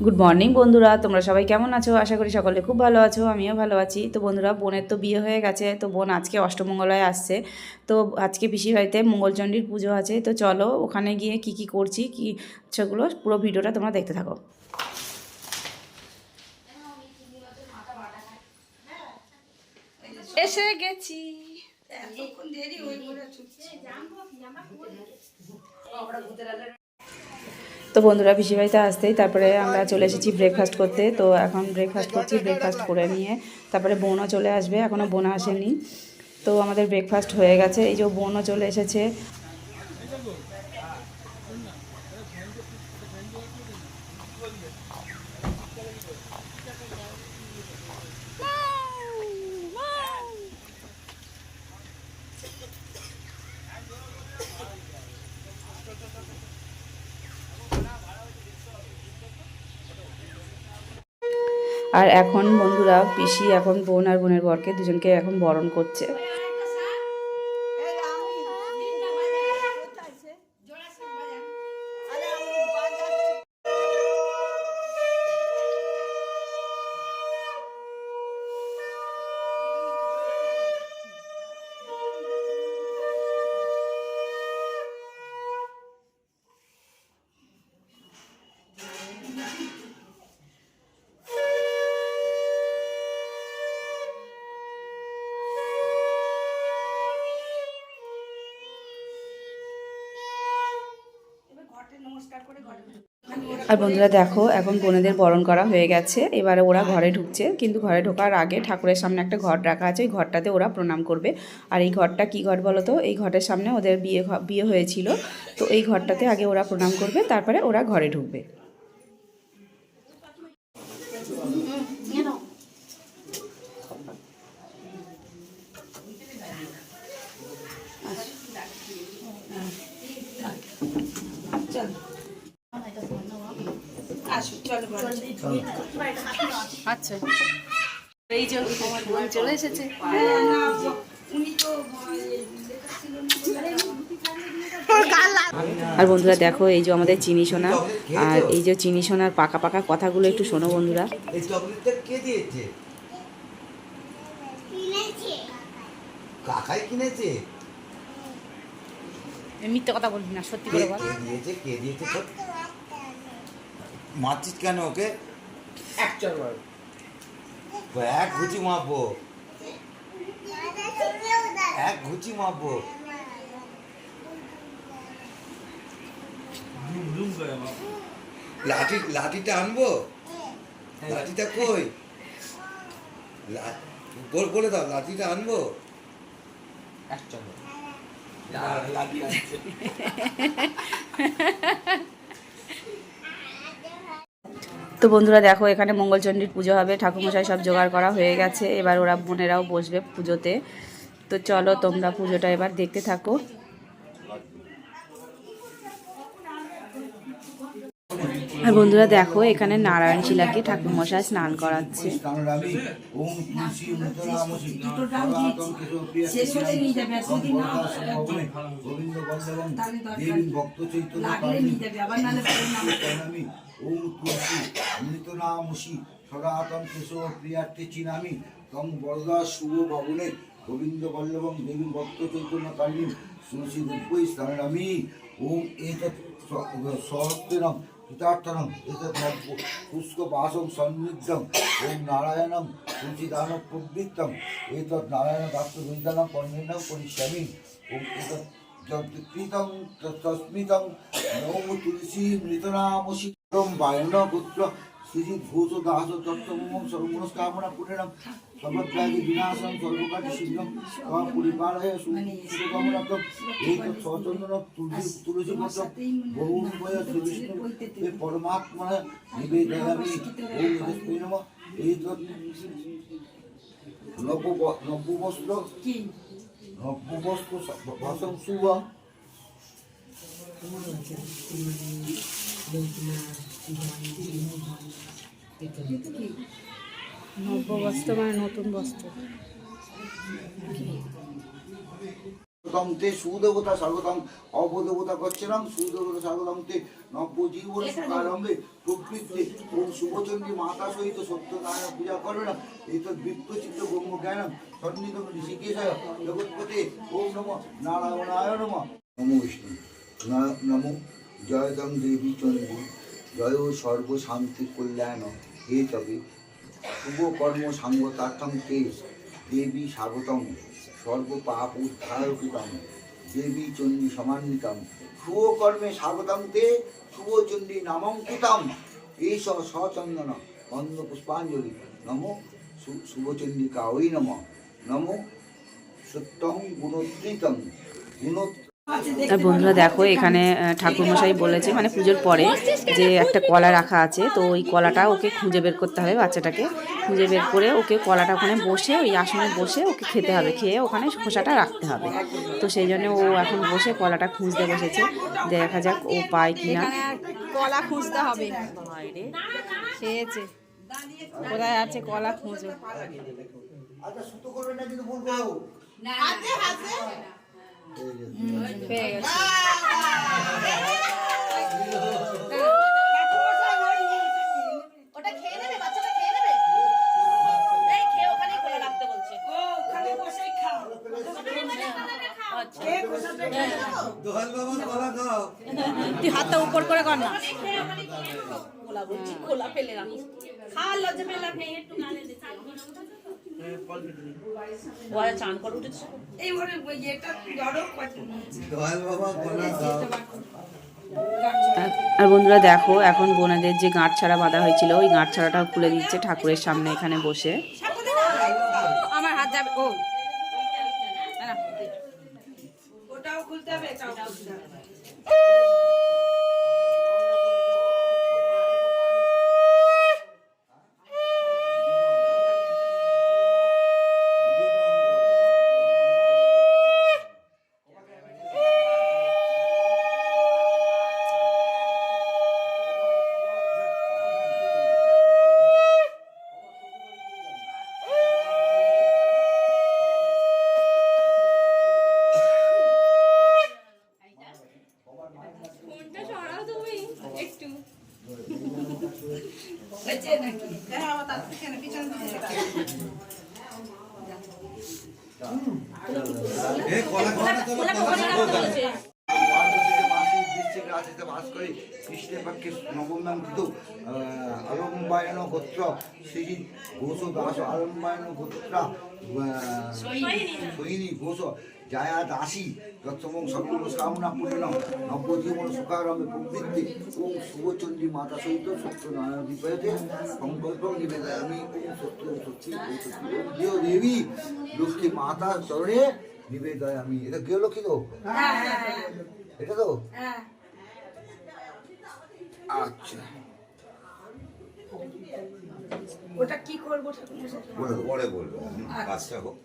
Good morning বন্ধুরা, তোমরা সবাই কেমন আছো? আশা করি সকলে খুব ভালো আছো, আমিও ভালো আছি। তো বন্ধুরা, বোনের তো বিয়ে হয়ে গেছে, তো বোন আজকে অষ্টমঙ্গলায় আসছে। তো আজকে পিসির বাড়িতে মঙ্গলচণ্ডীর পুজো আছে। তো চলো ওখানে গিয়ে কি কি করছি, কি সেগুলো পুরো ভিডিওটা তোমরা দেখতে থাকো। এসে গেছি। তো বন্ধুরা পিসির বাড়িতে আসতেই তারপরে আমরা চলে এসেছি ব্রেকফাস্ট করতে। তো এখন ব্রেকফাস্ট করছি, ব্রেকফাস্ট করে নিয়ে তারপরে বোনও চলে আসবে, এখনও বোন আসেনি। তো আমাদের ব্রেকফাস্ট হয়ে গেছে, এই যে বোনও চলে এসেছে। আর এখন বন্ধুরা পিসি এখন বোন আর বোনের বরকে দুজনকে এখন বরণ করছে। আর বন্ধুরা দেখো, এখন বোনেদের বরণ করা হয়ে গেছে, এবারে ওরা ঘরে ঢুকছে। কিন্তু ঘরে ঢোকার আগে ঠাকুরের সামনে একটা ঘট রাখা আছে, ওই ঘরটাতে ওরা প্রণাম করবে। আর এই ঘরটা কি ঘর বলো তো? এই ঘরের সামনে ওদের বিয়ে হয়েছিল, তো এই ঘরটাতে আগে ওরা প্রণাম করবে, তারপরে ওরা ঘরে ঢুকবে। আচ্ছা, এই যে চলে এসেছে। আর বন্ধুরা দেখো, এই যে আমাদের চিনি সোনা, আর এই যে চিনি সোনার পাকা পাকা কথাগুলো একটু শোনো বন্ধুরা। এই চকলেটটা কে দিয়েছে? কাকাই কিনেছে? মিথ্যে কথা বলবি না, সত্যি করে বল। কে দিয়েছে মারছিস কেন ওকে? এক ঘুচি মাপবো, এক ঘুচি মাপবো। লাঠিটা আনবো? লাঠিটা কই? বলে দাও, লাঠিটা আনবো? তো বন্ধুরা দেখো, এখানে মঙ্গলচণ্ডীর পুজো হবে, ঠাকুরমশাই সব জোগাড় করা হয়ে গেছে, এবার ওরা বোনেরাও বসবে পুজোতে। তো চলো তোমরা পুজোটা এবার দেখতে থাকো। আর বন্ধুরা দেখো, এখানে নারায়ণ শিলাকে ঠাকুরমশাই স্নান করাচ্ছে। গোবিন্দ বল্লভম দেবী ভক্ত চৈতন্য কালীন তুলসী দিব্যই স্নানামি ওম এতৎ সহস্রম হিতার্থনম এতৎ পুষ্পবাসম সন্নিগ্ধম ওম নারায়ণম তুলসীদানম প্রবৃত্তম এতৎ নারায়ণ দাত্ত বৈদানম পর্ণেনম পরিষ্যামি ওম এতৎ যৎকৃতম তস্মিতম নম তুলসী মৃতনামসি বায়ন পুত্র শ্রীজি ঘোষ দাস তত্ত্বম সর্বমনস্কামনা পুরেণম সর্বত্যাগী বিনাশম সর্বকার্য সিদ্ধম পরিপালয় সুকামনাতম এইতৎ সচন্দন তুলসী পত্র বহুন্বয় শ্রীবিষ্ণু পরমাত্মা নিবেদয়ামি ওম নমস্তে নমঃ এইতৎ নব্যবস্ত্র ভাষং শুভম নব্য বস্ত্র মানে নতুন বস্ত্র। স্বাগতম তে সুদেবতা স্বাগতম অপদেবতা গচ্ছেনাম সুদেবতা স্বাগতম তে নবজীবন সুখারম্ভে প্রবৃত্তি ওম শুভচন্ডী মাতা সহিত সত্যনারায়ণ পূজা করবে না এই তো বৃত্তচিত্ত ব্রহ্ম জ্ঞানম সন্নিধ ঋষিকেশায় জগৎপতে ওম নম নারায়ণায় নম নমো বিষ্ণু নমো জয়দম দেবী চন্ডী জয় সর্বশান্তি কল্যাণ হে তবে শুভ কর্ম সাঙ্গতার্থম তে দেবী স্বাগতম সর্বপাপ উদ্ধারকৃতম দেবী চণ্ডী সমান্বিতম শুভ কর্মে স্বাগতম তে শুভ চণ্ডী নামাঙ্কিতম এই সচন্দন অন্ন পুষ্পাঞ্জলি নমো শুভচন্ডিকা ওই নম নমো সত্যম গুণোত্রিতম গুণ আর বন্ধুরা দেখো এখানে ঠাকুরমশাই বলেছে মানে পুজোর পরে যে একটা কলা রাখা আছে, তো ওই কলাটা ওকে খুঁজে বের করতে হবে, বাচ্চাটাকে খুঁজে বের করে ওকে কলাটা ওখানে বসে ওই আসনে বসে ওকে খেতে হবে, খেয়ে ওখানে খোসাটা রাখতে হবে। তো সেই জন্য ও এখন বসে কলাটা খুঁজতে বসেছে, দেখা যাক ও পায় কিনা। কলা খুঁজতে হবে, খেয়েছে কোথায় আছে কলা খুঁজো। আচ্ছা সুতো করবে না কিন্তু বলবো পেয়ে গেছে। ওটা খেয়ে নেবে, বাচ্চাটা খেয়ে নেবে। এই খেয়ে ওখানেই খোলা রাখতে বলছে। ও ওখানে বসেই খাও। দোহাল বাবা কলা খাও তুই হাতটা উপর করে কর না। খোলা বলছি, খোলা ফেলে রাখো। খাওয়ার লজ্জা পেলে আপনি একটু গানে দে। ওরা চান করে উঠেছে। এই ওরে এটা ধরো দোহাল বাবা কলা খাও। আর বন্ধুরা দেখো এখন বোনেদের যে গাঁট ছাড়া বাঁধা হয়েছিল ওই গাঁট ছাড়াটাও খুলে দিচ্ছে ঠাকুরের সামনে এখানে বসে। আমার হাত যাবে। ও ওটাও খুলতে হবে, এটাও খুলতে হবে। কৃষ্ণের পক্ষে নবম কৃত আলম্বায়ন গোত্র শ্রী ঘোষ দাস আলম্বায়ন গোত্রা সৈনী ঘোষ জায়া দাসী যৎসমং সর্বকামনা পূর্ণ নবজীবন সুখারম্ভে প্রবৃত্তি ওম শুভচন্ডী মাতা সহিত সত্যনারায়ণ বিপয়তে সংকল্প নিবেদন আমি ওম সত্য সত্যি দেব দেবী লক্ষ্মী মাতা চরণে নিবেদয় আমি। এটা কেউ লক্ষ্মী তো এটা তো আচ্ছা ওটা কি করবো পরে বলবো কাজটা হোক।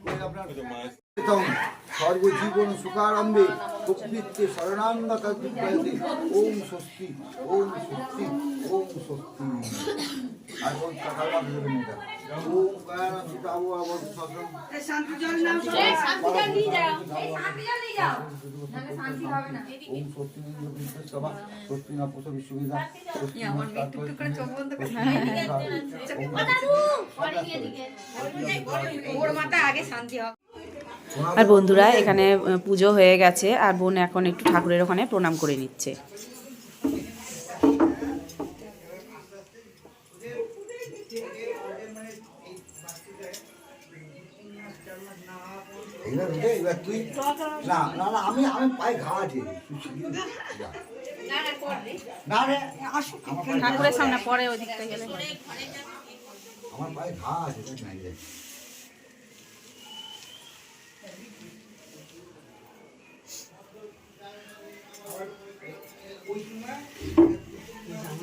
আপনার সর্বজীবন সুখারম্ভে প্রকৃতি শরণাঙ্গতা বিদ্যাতে ওম স্বস্তি ওম স্বস্তি ওম স্বস্তি। আর কোন কথা দেবেন এটা ওম গায়ন চিতাবু আবদ সদম শান্তি জল নিয়ে যাও, এই শান্তি জল নিয়ে যাও, নালে শান্তি হবে না। ওম স্বস্তি বিদ্যা সভা স্বস্তি না পুত্র বিশ্ববিদ্যা স্বস্তি আমার মেয়ে টুকটুক করে চোখ বন্ধ করে ওর মাথা আগে শান্তি হবে। আর বন্ধুরা এখানে পুজো হয়ে গেছে আর বোন এখন একটু ঠাকুরের ওখানে প্রণাম করে নিচ্ছে। এবার তুই না না না আমি আমি পায়ে ঘা আছে না রে আসুক ঠাকুরের সামনে পরে ওই দিকটা গেলে আমার পায়ে ঘা আছে নাই রে।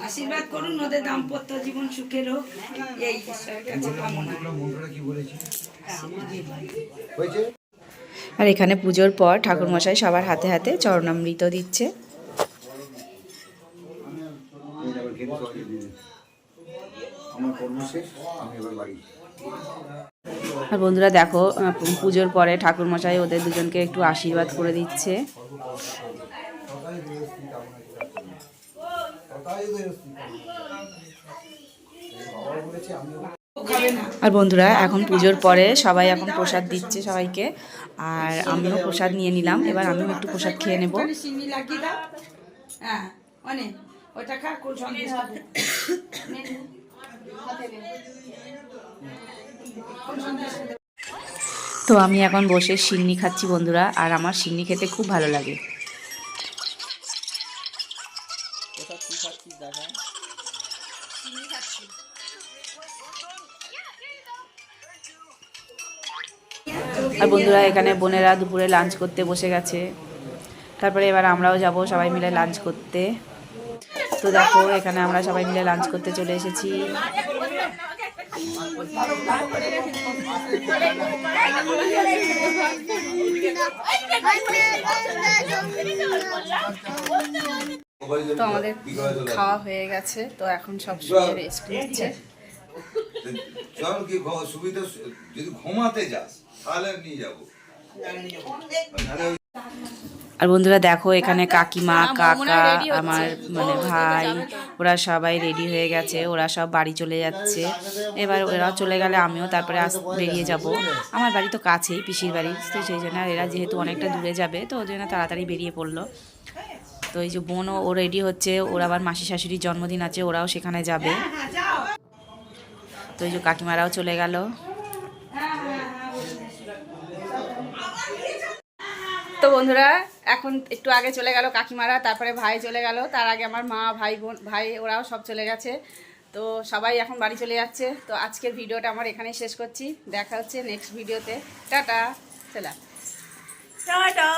আশীর্বাদ করুন ওদের দাম্পত্য জীবন সুখের হোক, এই ঈশ্বরের কাছে কামনা। মন্ত্রটা কি বলেছি হয়েছে? আর এখানে পুজোর পর ঠাকুরমশাই সবার হাতে হাতে চরণামৃত দিচ্ছে। আমার কর্ম শেষ, আমি এবার বাড়ি। আর বন্ধুরা দেখো পুজোর পরে ঠাকুরমশাই ওদের দুজনকে একটু আশীর্বাদ করে দিচ্ছে। আর বন্ধুরা এখন পুজোর পরে সবাই এখন প্রসাদ দিচ্ছে সবাইকে, আর আমিও প্রসাদ নিয়ে নিলাম। এবার আমিও একটু প্রসাদ খেয়ে নেব। চিনি লাগিয়ে দাও, হ্যাঁ অনেক ওটা খা কোন সন্দেশ খাবে। তো আমি এখন বসে সিন্নি খাচ্ছি বন্ধুরা, আর আমার সিন্নি খেতে খুব ভালো লাগে। আর বন্ধুরা এখানে বোনেরা দুপুরে লাঞ্চ করতে বসে গেছে। তারপরে এবার আমরাও যাব সবাই মিলে লাঞ্চ করতে। তো দেখো এখানে আমরা সবাই মিলে লাঞ্চ করতে চলে এসেছি। তো আমাদের খাওয়া হয়ে গেছে, তো এখন সব শুয়ে রেস্ট নিচ্ছে। চল কি সুবিধা, যদি ঘুমাতে যাস তাহলে নিয়ে যাবো। আর বন্ধুরা দেখো এখানে কাকিমা কাকা আমার মানে ভাই ওরা সবাই রেডি হয়ে গেছে, ওরা সব বাড়ি চলে যাচ্ছে। এবার ওরা চলে গেলে আমিও তারপরে বেরিয়ে যাব। আমার বাড়ি তো কাছেই, পিসির বাড়ি, তো সেই জন্য এরা যেহেতু অনেকটা দূরে যাবে তো ওই জন্য তাড়াতাড়ি বেরিয়ে পড়লো। তো এই যে বোনও ও রেডি হচ্ছে, ওর আবার মাসি শাশুড়ির জন্মদিন আছে, ওরাও সেখানে যাবে। তো এই যে কাকিমারাও চলে গেল। তো বন্ধুরা এখন একটু আগে চলে গেল কাকিমারা, তারপরে ভাই চলে গেল, তার আগে আমার মা ভাই বোন ভাই ওরাও সব চলে গেছে। তো সবাই এখন বাড়ি চলে যাচ্ছে। তো আজকের ভিডিওটা আমার এখানেই শেষ করছি, দেখা হচ্ছে নেক্সট ভিডিওতে। টাটা। চলা টাটা।